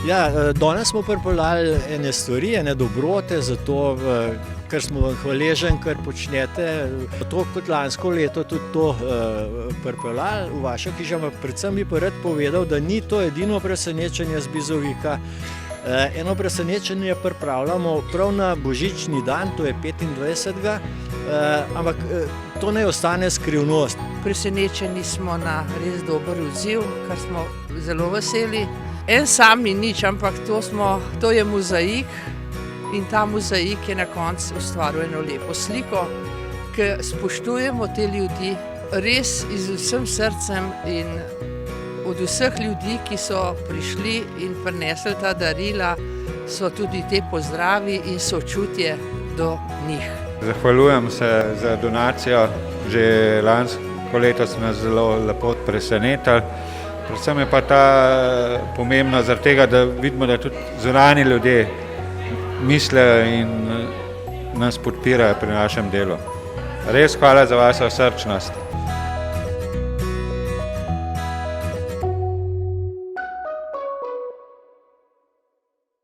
Ja, danes smo pripeljali ene stvari, ene dobrote, zato kar smo vam hvaležni, kar počnete. To kot lansko leto tudi to pripeljali v vašo hišo, ampak predvsem bi pa rad povedal, da ni to edino presenečenje z Bizovika. Eno presenečenje pripravljamo prav na božični dan, to je 25. Ampak to ne ostane skrivnost. Presenečeni smo na res dober odziv, kar smo zelo veseli. En sam ni nič, ampak to je mozaik in ta mozaik je na koncu ustvaril eno lepo sliko, ki spoštujemo te ljudi res z vsem srcem in od vseh ljudi, ki so prišli in prinesli ta darila, so tudi te pozdravi in sočutje do njih. Zahvaljujem se za donacijo, že lansko leto smo nas zelo lepo presenetili. Predvsem je pa ta pomembno zaradi tega, da vidimo, da tudi zunanji ljudje mislijo in nas podpirajo pri našem delu. Res hvala za vašo srčnost.